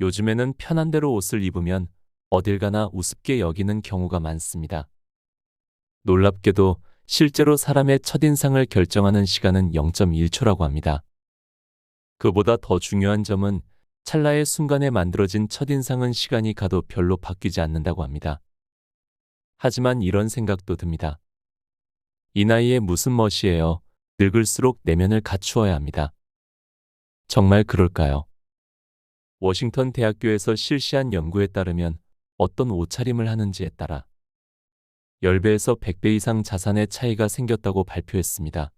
요즘에는 편한 대로 옷을 입으면 어딜 가나 우습게 여기는 경우가 많습니다. 놀랍게도 실제로 사람의 첫인상을 결정하는 시간은 0.1초라고 합니다. 그보다 더 중요한 점은 찰나의 순간에 만들어진 첫인상은 시간이 가도 별로 바뀌지 않는다고 합니다. 하지만 이런 생각도 듭니다. 이 나이에 무슨 멋이에요. 늙을수록 내면을 갖추어야 합니다. 정말 그럴까요? 워싱턴 대학교에서 실시한 연구에 따르면 어떤 옷차림을 하는지에 따라 10배에서 100배 이상 자산의 차이가 생겼다고 발표했습니다.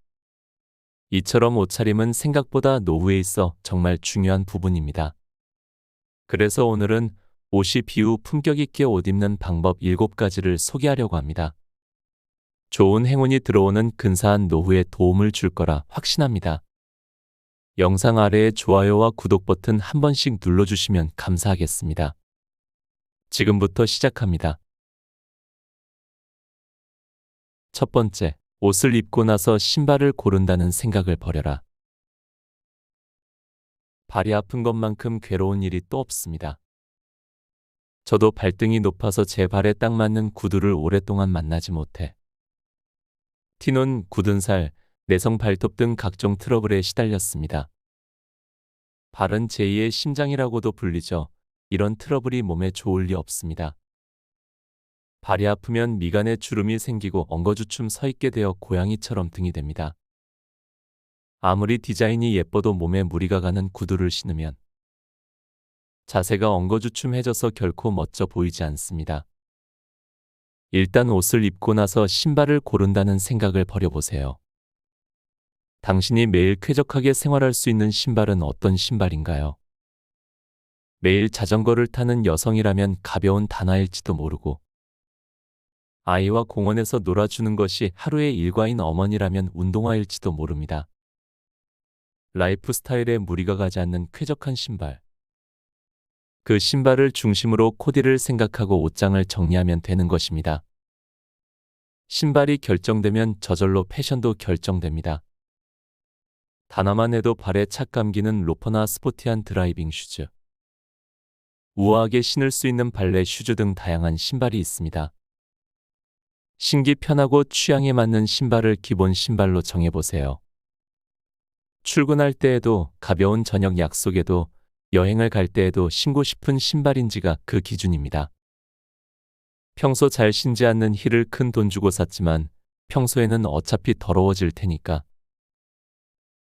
이처럼 옷차림은 생각보다 노후에 있어 정말 중요한 부분입니다. 그래서 오늘은 옷이 비후 품격 있게 옷 입는 방법 7가지를 소개하려고 합니다. 좋은 행운이 들어오는 근사한 노후에 도움을 줄 거라 확신합니다. 영상 아래에 좋아요와 구독 버튼 한 번씩 눌러주시면 감사하겠습니다. 지금부터 시작합니다. 첫 번째, 옷을 입고 나서 신발을 고른다는 생각을 버려라. 발이 아픈 것만큼 괴로운 일이 또 없습니다. 저도 발등이 높아서 제 발에 딱 맞는 구두를 오랫동안 만나지 못해 티눈, 굳은 살, 내성 발톱 등 각종 트러블에 시달렸습니다. 발은 제2의 심장이라고도 불리죠. 이런 트러블이 몸에 좋을 리 없습니다. 발이 아프면 미간에 주름이 생기고 엉거주춤 서 있게 되어 고양이처럼 등이 됩니다. 아무리 디자인이 예뻐도 몸에 무리가 가는 구두를 신으면 자세가 엉거주춤해져서 결코 멋져 보이지 않습니다. 일단 옷을 입고 나서 신발을 고른다는 생각을 버려보세요. 당신이 매일 쾌적하게 생활할 수 있는 신발은 어떤 신발인가요? 매일 자전거를 타는 여성이라면 가벼운 단화일지도 모르고 아이와 공원에서 놀아주는 것이 하루의 일과인 어머니라면 운동화일지도 모릅니다. 라이프 스타일에 무리가 가지 않는 쾌적한 신발. 그 신발을 중심으로 코디를 생각하고 옷장을 정리하면 되는 것입니다. 신발이 결정되면 저절로 패션도 결정됩니다. 단화만 해도 발에 착 감기는 로퍼나 스포티한 드라이빙 슈즈, 우아하게 신을 수 있는 발레 슈즈 등 다양한 신발이 있습니다. 신기 편하고 취향에 맞는 신발을 기본 신발로 정해보세요. 출근할 때에도 가벼운 저녁 약속에도 여행을 갈 때에도 신고 싶은 신발인지가 그 기준입니다. 평소 잘 신지 않는 힐을 큰 돈 주고 샀지만 평소에는 어차피 더러워질 테니까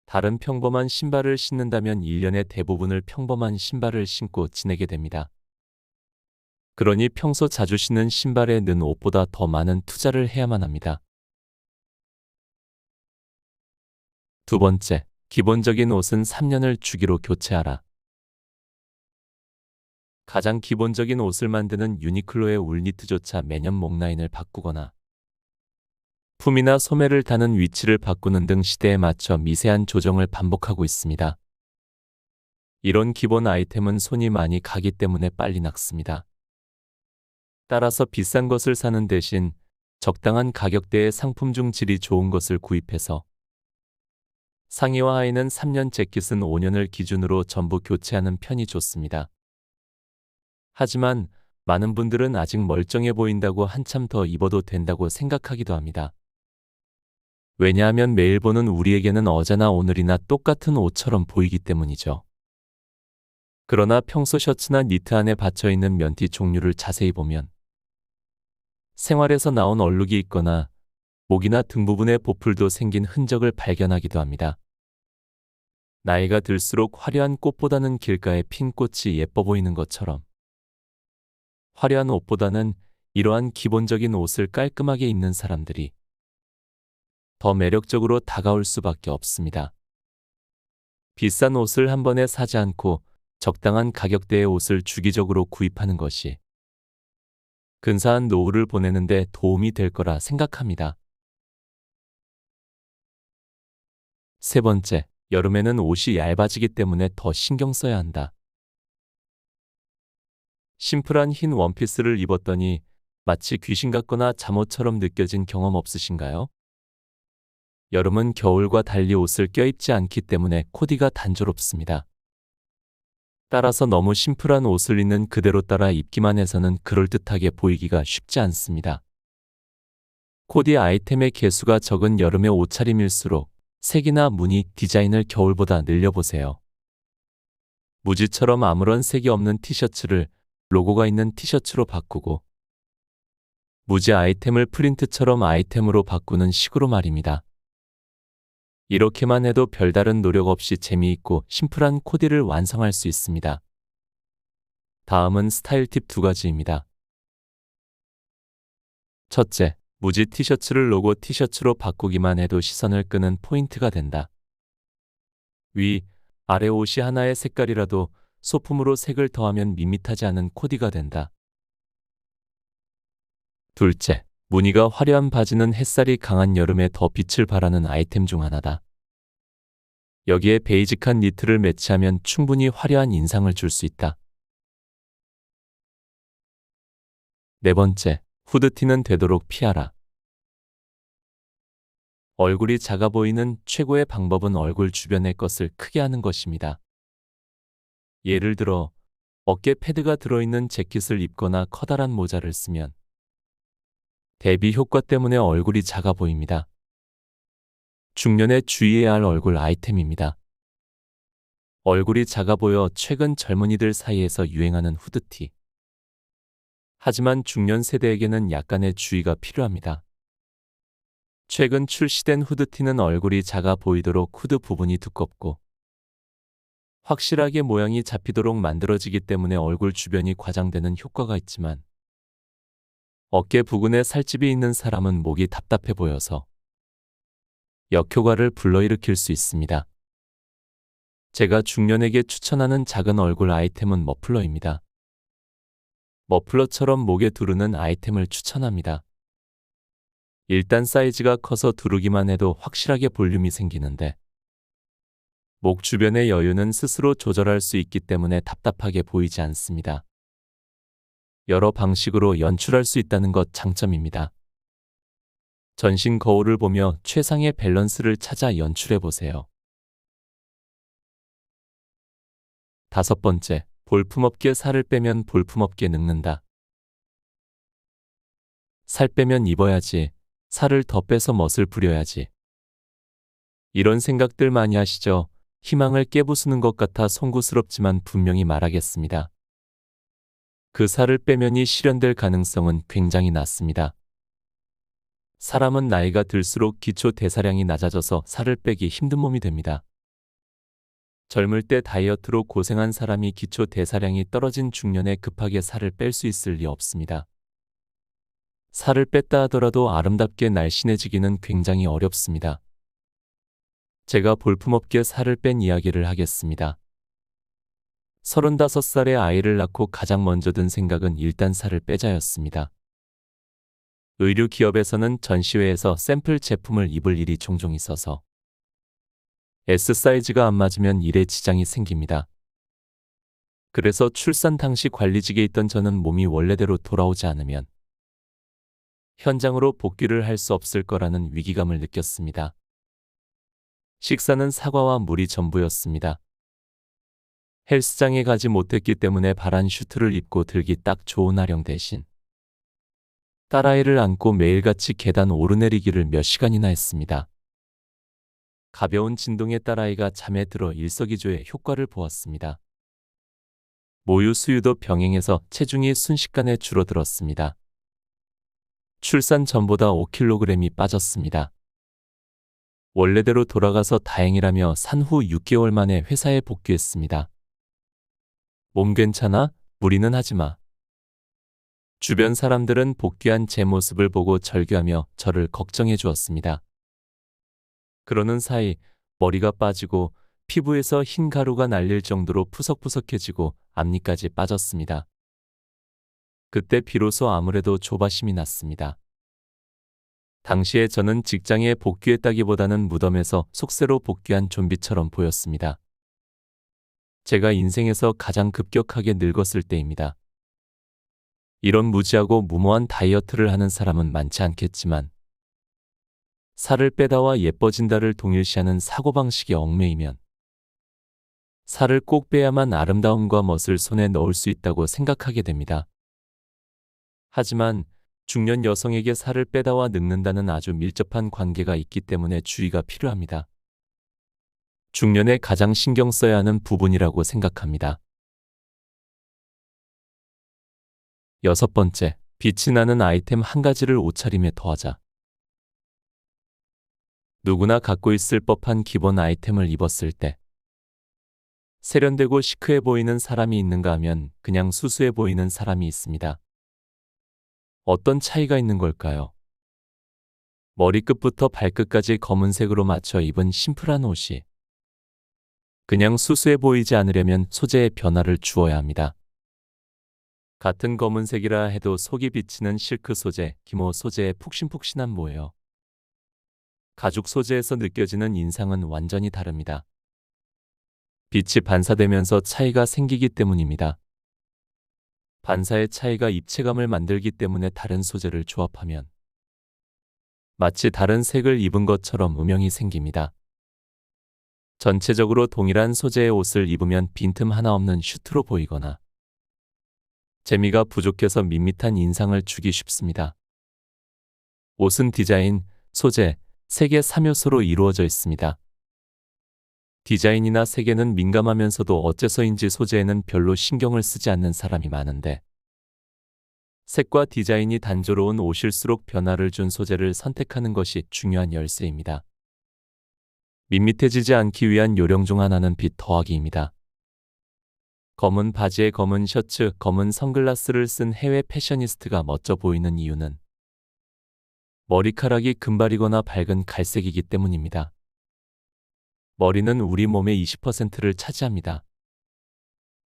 다른 평범한 신발을 신는다면 1년의 대부분을 평범한 신발을 신고 지내게 됩니다. 그러니 평소 자주 신는 신발에 는 옷보다 더 많은 투자를 해야만 합니다. 두 번째, 기본적인 옷은 3년을 주기로 교체하라. 가장 기본적인 옷을 만드는 유니클로의 울니트조차 매년 목 라인을 바꾸거나 품이나 소매를 다는 위치를 바꾸는 등 시대에 맞춰 미세한 조정을 반복하고 있습니다. 이런 기본 아이템은 손이 많이 가기 때문에 빨리 낡습니다. 따라서 비싼 것을 사는 대신 적당한 가격대의 상품 중 질이 좋은 것을 구입해서 상의와 하의는 3년 재킷은 5년을 기준으로 전부 교체하는 편이 좋습니다. 하지만 많은 분들은 아직 멀쩡해 보인다고 한참 더 입어도 된다고 생각하기도 합니다. 왜냐하면 매일 보는 우리에게는 어제나 오늘이나 똑같은 옷처럼 보이기 때문이죠. 그러나 평소 셔츠나 니트 안에 받쳐있는 면티 종류를 자세히 보면 생활에서 나온 얼룩이 있거나 목이나 등 부분에 보풀도 생긴 흔적을 발견하기도 합니다. 나이가 들수록 화려한 꽃보다는 길가에 핀 꽃이 예뻐 보이는 것처럼 화려한 옷보다는 이러한 기본적인 옷을 깔끔하게 입는 사람들이 더 매력적으로 다가올 수밖에 없습니다. 비싼 옷을 한 번에 사지 않고 적당한 가격대의 옷을 주기적으로 구입하는 것이 근사한 노후를 보내는 데 도움이 될 거라 생각합니다. 세 번째, 여름에는 옷이 얇아지기 때문에 더 신경 써야 한다. 심플한 흰 원피스를 입었더니 마치 귀신 같거나 잠옷처럼 느껴진 경험 없으신가요? 여름은 겨울과 달리 옷을 껴입지 않기 때문에 코디가 단조롭습니다. 따라서 너무 심플한 옷을 있는 그대로 따라 입기만 해서는 그럴듯하게 보이기가 쉽지 않습니다. 코디 아이템의 개수가 적은 여름의 옷차림일수록 색이나 무늬, 디자인을 겨울보다 늘려보세요. 무지처럼 아무런 색이 없는 티셔츠를 로고가 있는 티셔츠로 바꾸고 무지 아이템을 프린트처럼 아이템으로 바꾸는 식으로 말입니다. 이렇게만 해도 별다른 노력 없이 재미있고 심플한 코디를 완성할 수 있습니다. 다음은 스타일 팁 2가지입니다. 첫째, 무지 티셔츠를 로고 티셔츠로 바꾸기만 해도 시선을 끄는 포인트가 된다. 위, 아래 옷이 하나의 색깔이라도 소품으로 색을 더하면 밋밋하지 않은 코디가 된다. 둘째, 무늬가 화려한 바지는 햇살이 강한 여름에 더 빛을 발하는 아이템 중 하나다. 여기에 베이직한 니트를 매치하면 충분히 화려한 인상을 줄 수 있다. 네 번째, 후드티는 되도록 피하라. 얼굴이 작아 보이는 최고의 방법은 얼굴 주변의 것을 크게 하는 것입니다. 예를 들어, 어깨 패드가 들어있는 재킷을 입거나 커다란 모자를 쓰면 대비 효과 때문에 얼굴이 작아 보입니다. 중년에 주의해야 할 얼굴 아이템입니다. 얼굴이 작아 보여 최근 젊은이들 사이에서 유행하는 후드티. 하지만 중년 세대에게는 약간의 주의가 필요합니다. 최근 출시된 후드티는 얼굴이 작아 보이도록 후드 부분이 두껍고 확실하게 모양이 잡히도록 만들어지기 때문에 얼굴 주변이 과장되는 효과가 있지만 어깨 부근에 살집이 있는 사람은 목이 답답해 보여서 역효과를 불러일으킬 수 있습니다. 제가 중년에게 추천하는 작은 얼굴 아이템은 머플러입니다. 머플러처럼 목에 두르는 아이템을 추천합니다. 일단 사이즈가 커서 두르기만 해도 확실하게 볼륨이 생기는데 목 주변의 여유는 스스로 조절할 수 있기 때문에 답답하게 보이지 않습니다. 여러 방식으로 연출할 수 있다는 것 장점입니다. 전신 거울을 보며 최상의 밸런스를 찾아 연출해 보세요. 다섯 번째, 볼품없게 살을 빼면 볼품없게 늙는다. 살 빼면 입어야지, 살을 더 빼서 멋을 부려야지. 이런 생각들 많이 하시죠? 희망을 깨부수는 것 같아 송구스럽지만 분명히 말하겠습니다. 그 살을 빼면이 실현될 가능성은 굉장히 낮습니다. 사람은 나이가 들수록 기초 대사량이 낮아져서 살을 빼기 힘든 몸이 됩니다. 젊을 때 다이어트로 고생한 사람이 기초 대사량이 떨어진 중년에 급하게 살을 뺄 수 있을 리 없습니다. 살을 뺐다 하더라도 아름답게 날씬해지기는 굉장히 어렵습니다. 제가 볼품없게 살을 뺀 이야기를 하겠습니다. 35살에 아이를 낳고 가장 먼저 든 생각은 일단 살을 빼자였습니다. 의류 기업에서는 전시회에서 샘플 제품을 입을 일이 종종 있어서 S 사이즈가 안 맞으면 일에 지장이 생깁니다. 그래서 출산 당시 관리직에 있던 저는 몸이 원래대로 돌아오지 않으면 현장으로 복귀를 할 수 없을 거라는 위기감을 느꼈습니다. 식사는 사과와 물이 전부였습니다. 헬스장에 가지 못했기 때문에 바란 슈트를 입고 들기 딱 좋은 아령 대신 딸아이를 안고 매일같이 계단 오르내리기를 몇 시간이나 했습니다. 가벼운 진동의 딸아이가 잠에 들어 일석이조의 효과를 보았습니다. 모유 수유도 병행해서 체중이 순식간에 줄어들었습니다. 출산 전보다 5kg이 빠졌습니다. 원래대로 돌아가서 다행이라며 산후 6개월 만에 회사에 복귀했습니다. 몸 괜찮아? 무리는 하지 마. 주변 사람들은 복귀한 제 모습을 보고 절규하며 저를 걱정해 주었습니다. 그러는 사이 머리가 빠지고 피부에서 흰 가루가 날릴 정도로 푸석푸석해지고 앞니까지 빠졌습니다. 그때 비로소 아무래도 조바심이 났습니다. 당시에 저는 직장에 복귀했다기보다는 무덤에서 속세로 복귀한 좀비처럼 보였습니다. 제가 인생에서 가장 급격하게 늙었을 때입니다. 이런 무지하고 무모한 다이어트를 하는 사람은 많지 않겠지만 살을 빼다와 예뻐진다를 동일시하는 사고방식에 얽매이면 살을 꼭 빼야만 아름다움과 멋을 손에 넣을 수 있다고 생각하게 됩니다. 하지만 중년 여성에게 살을 빼다와 늙는다는 아주 밀접한 관계가 있기 때문에 주의가 필요합니다. 중년에 가장 신경 써야 하는 부분이라고 생각합니다. 6번째, 빛이 나는 아이템 한 가지를 옷차림에 더하자. 누구나 갖고 있을 법한 기본 아이템을 입었을 때 세련되고 시크해 보이는 사람이 있는가 하면 그냥 수수해 보이는 사람이 있습니다. 어떤 차이가 있는 걸까요? 머리끝부터 발끝까지 검은색으로 맞춰 입은 심플한 옷이 그냥 수수해 보이지 않으려면 소재에 변화를 주어야 합니다. 같은 검은색이라 해도 속이 비치는 실크 소재, 기모 소재의 푹신푹신한 모예요. 가죽 소재에서 느껴지는 인상은 완전히 다릅니다. 빛이 반사되면서 차이가 생기기 때문입니다. 반사의 차이가 입체감을 만들기 때문에 다른 소재를 조합하면 마치 다른 색을 입은 것처럼 음영이 생깁니다. 전체적으로 동일한 소재의 옷을 입으면 빈틈 하나 없는 슈트로 보이거나 재미가 부족해서 밋밋한 인상을 주기 쉽습니다. 옷은 디자인, 소재, 색의 3요소로 이루어져 있습니다. 디자인이나 색에는 민감하면서도 어째서인지 소재에는 별로 신경을 쓰지 않는 사람이 많은데 색과 디자인이 단조로운 옷일수록 변화를 준 소재를 선택하는 것이 중요한 열쇠입니다. 밋밋해지지 않기 위한 요령 중 하나는 빛 더하기입니다. 검은 바지에 검은 셔츠, 검은 선글라스를 쓴 해외 패셔니스트가 멋져 보이는 이유는 머리카락이 금발이거나 밝은 갈색이기 때문입니다. 머리는 우리 몸의 20%를 차지합니다.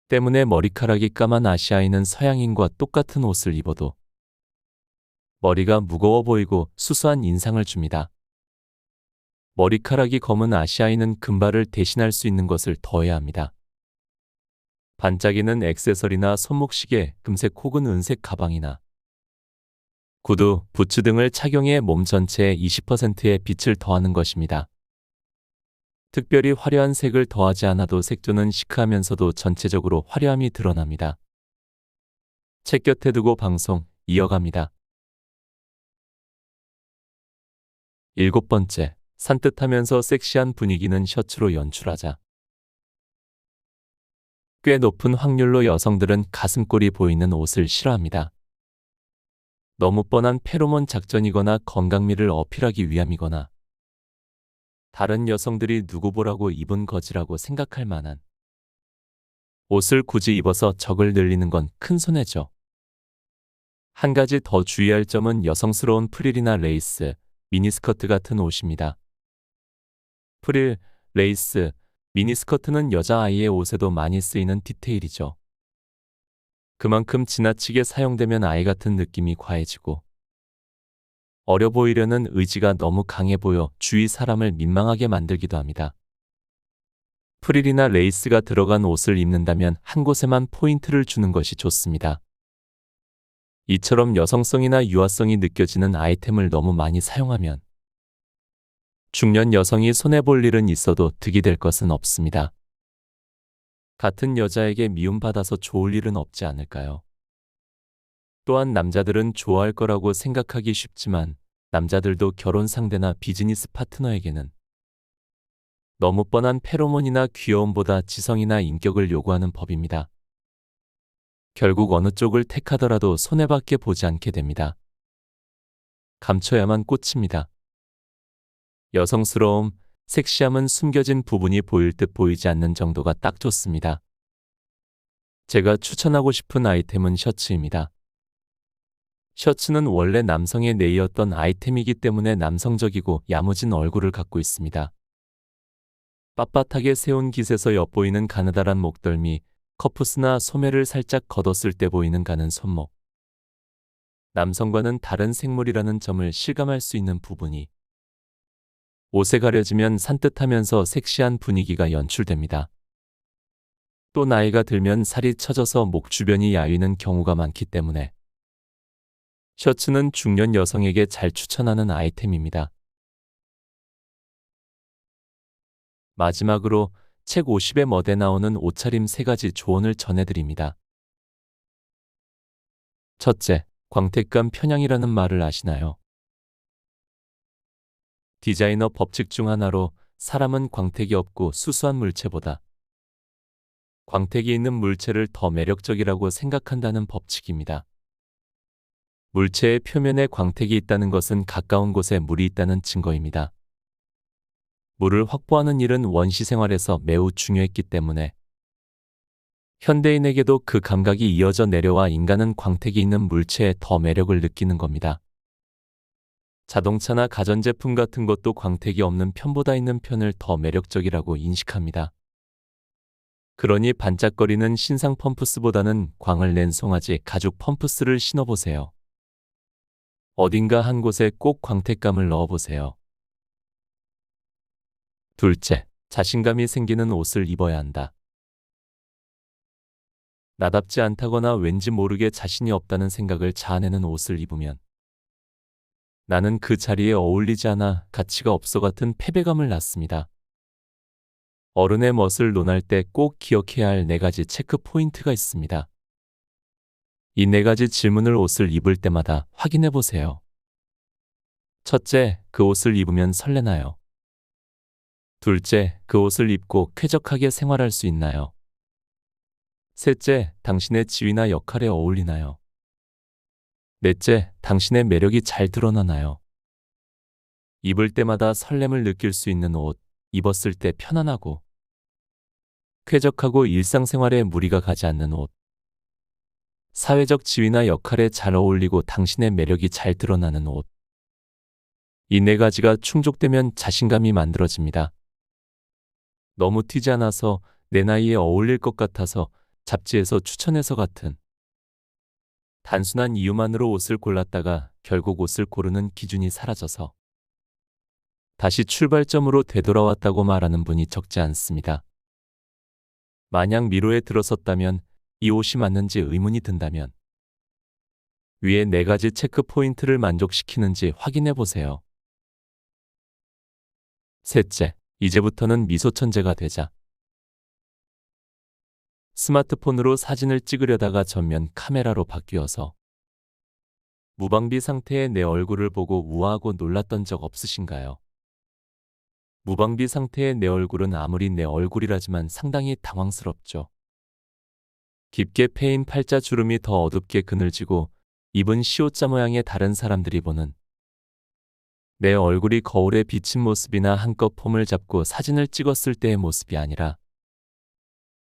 때문에 머리카락이 까만 아시아인은 서양인과 똑같은 옷을 입어도 머리가 무거워 보이고 수수한 인상을 줍니다. 머리카락이 검은 아시아인은 금발을 대신할 수 있는 것을 더해야 합니다. 반짝이는 액세서리나 손목시계, 금색 혹은 은색 가방이나 구두, 부츠 등을 착용해 몸 전체에 20%의 빛을 더하는 것입니다. 특별히 화려한 색을 더하지 않아도 색조는 시크하면서도 전체적으로 화려함이 드러납니다. 책 곁에 두고 방송 이어갑니다. 7번째, 산뜻하면서 섹시한 분위기는 셔츠로 연출하자. 꽤 높은 확률로 여성들은 가슴골이 보이는 옷을 싫어합니다. 너무 뻔한 페로몬 작전이거나 건강미를 어필하기 위함이거나 다른 여성들이 누구 보라고 입은 거지라고 생각할 만한 옷을 굳이 입어서 적을 늘리는 건 큰 손해죠. 한 가지 더 주의할 점은 여성스러운 프릴이나 레이스, 미니스커트 같은 옷입니다. 프릴, 레이스, 미니스커트는 여자아이의 옷에도 많이 쓰이는 디테일이죠. 그만큼 지나치게 사용되면 아이 같은 느낌이 과해지고 어려 보이려는 의지가 너무 강해 보여 주위 사람을 민망하게 만들기도 합니다. 프릴이나 레이스가 들어간 옷을 입는다면 한 곳에만 포인트를 주는 것이 좋습니다. 이처럼 여성성이나 유아성이 느껴지는 아이템을 너무 많이 사용하면 중년 여성이 손해볼 일은 있어도 득이 될 것은 없습니다. 같은 여자에게 미움받아서 좋을 일은 없지 않을까요? 또한 남자들은 좋아할 거라고 생각하기 쉽지만 남자들도 결혼 상대나 비즈니스 파트너에게는 너무 뻔한 페로몬이나 귀여움보다 지성이나 인격을 요구하는 법입니다. 결국 어느 쪽을 택하더라도 손해밖에 보지 않게 됩니다. 감춰야만 꽂힙니다. 여성스러움, 섹시함은 숨겨진 부분이 보일 듯 보이지 않는 정도가 딱 좋습니다. 제가 추천하고 싶은 아이템은 셔츠입니다. 셔츠는 원래 남성의 내의였던 아이템이기 때문에 남성적이고 야무진 얼굴을 갖고 있습니다. 빳빳하게 세운 깃에서 엿보이는 가느다란 목덜미, 커프스나 소매를 살짝 걷었을 때 보이는 가는 손목. 남성과는 다른 생물이라는 점을 실감할 수 있는 부분이 옷에 가려지면 산뜻하면서 섹시한 분위기가 연출됩니다. 또 나이가 들면 살이 처져서 목 주변이 야위는 경우가 많기 때문에 셔츠는 중년 여성에게 잘 추천하는 아이템입니다. 마지막으로 책 50에 멋에 나오는 옷차림 3가지 조언을 전해드립니다. 첫째, 광택감 편향이라는 말을 아시나요? 디자이너 법칙 중 하나로 사람은 광택이 없고 수수한 물체보다 광택이 있는 물체를 더 매력적이라고 생각한다는 법칙입니다. 물체의 표면에 광택이 있다는 것은 가까운 곳에 물이 있다는 증거입니다. 물을 확보하는 일은 원시 생활에서 매우 중요했기 때문에 현대인에게도 그 감각이 이어져 내려와 인간은 광택이 있는 물체에 더 매력을 느끼는 겁니다. 자동차나 가전제품 같은 것도 광택이 없는 편보다 있는 편을 더 매력적이라고 인식합니다. 그러니 반짝거리는 신상 펌프스보다는 광을 낸 송아지 가죽 펌프스를 신어보세요. 어딘가 한 곳에 꼭 광택감을 넣어보세요. 둘째, 자신감이 생기는 옷을 입어야 한다. 나답지 않다거나 왠지 모르게 자신이 없다는 생각을 자아내는 옷을 입으면 나는 그 자리에 어울리지 않아 가치가 없어 같은 패배감을 낳습니다. 어른의 멋을 논할 때 꼭 기억해야 할 4가지 체크 포인트가 있습니다. 이 4가지 질문을 옷을 입을 때마다 확인해 보세요. 첫째, 그 옷을 입으면 설레나요? 둘째, 그 옷을 입고 쾌적하게 생활할 수 있나요? 셋째, 당신의 지위나 역할에 어울리나요? 넷째, 당신의 매력이 잘 드러나나요? 입을 때마다 설렘을 느낄 수 있는 옷, 입었을 때 편안하고 쾌적하고 일상생활에 무리가 가지 않는 옷, 사회적 지위나 역할에 잘 어울리고 당신의 매력이 잘 드러나는 옷. 이 4가지가 충족되면 자신감이 만들어집니다. 너무 튀지 않아서 내 나이에 어울릴 것 같아서 잡지에서 추천해서 같은 단순한 이유만으로 옷을 골랐다가 결국 옷을 고르는 기준이 사라져서 다시 출발점으로 되돌아왔다고 말하는 분이 적지 않습니다. 만약 미로에 들어섰다면 이 옷이 맞는지 의문이 든다면 위에 4가지 체크 포인트를 만족시키는지 확인해 보세요. 셋째, 이제부터는 미소천재가 되자. 스마트폰으로 사진을 찍으려다가 전면 카메라로 바뀌어서 무방비 상태의 내 얼굴을 보고 우아하고 놀랐던 적 없으신가요? 무방비 상태의 내 얼굴은 아무리 내 얼굴이라지만 상당히 당황스럽죠. 깊게 패인 팔자 주름이 더 어둡게 그늘지고 입은 시옷자 모양의 다른 사람들이 보는 내 얼굴이 거울에 비친 모습이나 한껏 폼을 잡고 사진을 찍었을 때의 모습이 아니라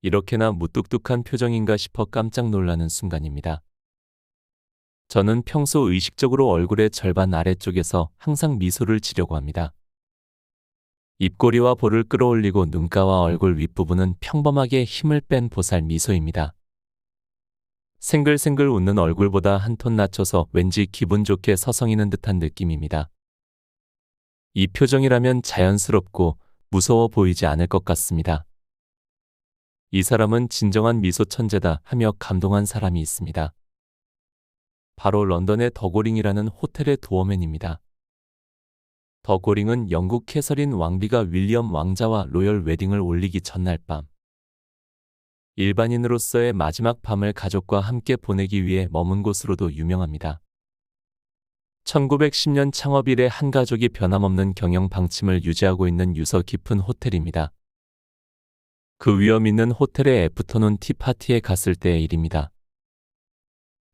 이렇게나 무뚝뚝한 표정인가 싶어 깜짝 놀라는 순간입니다. 저는 평소 의식적으로 얼굴의 절반 아래쪽에서 항상 미소를 지려고 합니다. 입꼬리와 볼을 끌어올리고 눈가와 얼굴 윗부분은 평범하게 힘을 뺀 보살 미소입니다. 생글생글 웃는 얼굴보다 한 톤 낮춰서 왠지 기분 좋게 서성이는 듯한 느낌입니다. 이 표정이라면 자연스럽고 무서워 보이지 않을 것 같습니다. 이 사람은 진정한 미소 천재다 하며 감동한 사람이 있습니다. 바로 런던의 더고링이라는 호텔의 도어맨입니다. 더고링은 영국 캐서린 왕비가 윌리엄 왕자와 로열 웨딩을 올리기 전날 밤 일반인으로서의 마지막 밤을 가족과 함께 보내기 위해 머문 곳으로도 유명합니다. 1910년 창업 이래 한 가족이 변함없는 경영 방침을 유지하고 있는 유서 깊은 호텔입니다. 그 위험 있는 호텔의 애프터눈 티파티에 갔을 때의 일입니다.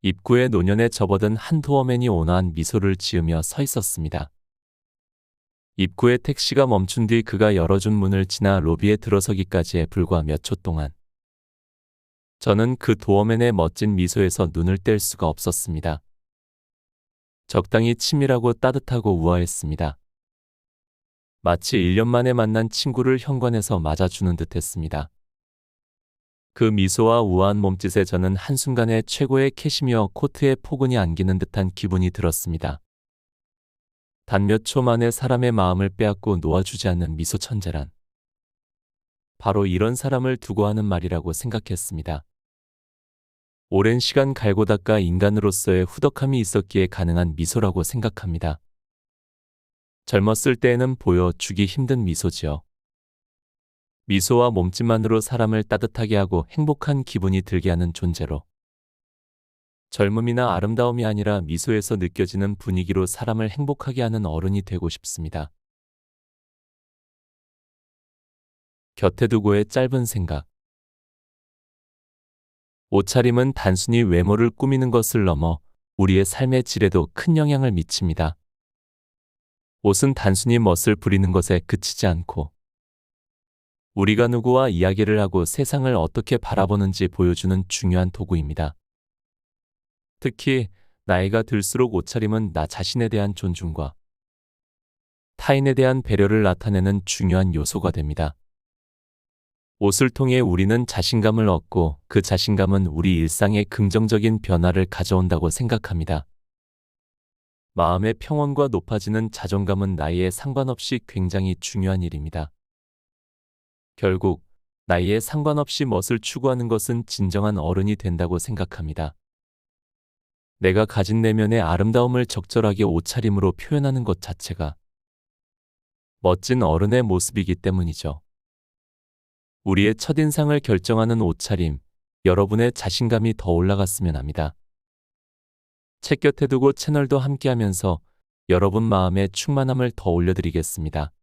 입구에 노년에 접어든 한 도어맨이 온화한 미소를 지으며 서 있었습니다. 입구에 택시가 멈춘 뒤 그가 열어준 문을 지나 로비에 들어서기까지에 불과 몇 초 동안 저는 그 도어맨의 멋진 미소에서 눈을 뗄 수가 없었습니다. 적당히 치밀하고 따뜻하고 우아했습니다. 마치 1년 만에 만난 친구를 현관에서 맞아주는 듯 했습니다. 그 미소와 우아한 몸짓에 저는 한순간에 최고의 캐시미어 코트에 포근히 안기는 듯한 기분이 들었습니다. 단 몇 초 만에 사람의 마음을 빼앗고 놓아주지 않는 미소 천재란 바로 이런 사람을 두고 하는 말이라고 생각했습니다. 오랜 시간 갈고 닦아 인간으로서의 후덕함이 있었기에 가능한 미소라고 생각합니다. 젊었을 때에는 보여주기 힘든 미소지요. 미소와 몸짓만으로 사람을 따뜻하게 하고 행복한 기분이 들게 하는 존재로. 젊음이나 아름다움이 아니라 미소에서 느껴지는 분위기로 사람을 행복하게 하는 어른이 되고 싶습니다. 곁에 두고의 짧은 생각. 옷차림은 단순히 외모를 꾸미는 것을 넘어 우리의 삶의 질에도 큰 영향을 미칩니다. 옷은 단순히 멋을 부리는 것에 그치지 않고 우리가 누구와 이야기를 하고 세상을 어떻게 바라보는지 보여주는 중요한 도구입니다. 특히 나이가 들수록 옷차림은 나 자신에 대한 존중과 타인에 대한 배려를 나타내는 중요한 요소가 됩니다. 옷을 통해 우리는 자신감을 얻고 그 자신감은 우리 일상에 긍정적인 변화를 가져온다고 생각합니다. 마음의 평온과 높아지는 자존감은 나이에 상관없이 굉장히 중요한 일입니다. 결국 나이에 상관없이 멋을 추구하는 것은 진정한 어른이 된다고 생각합니다. 내가 가진 내면의 아름다움을 적절하게 옷차림으로 표현하는 것 자체가 멋진 어른의 모습이기 때문이죠. 우리의 첫인상을 결정하는 옷차림, 여러분의 자신감이 더 올라갔으면 합니다. 책 곁에 두고 채널도 함께하면서 여러분 마음의 충만함을 더 올려드리겠습니다.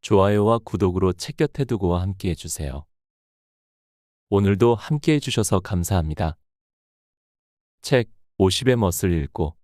좋아요와 구독으로 책 곁에 두고와 함께해 주세요. 오늘도 함께해 주셔서 감사합니다. 책 50의 멋을 읽고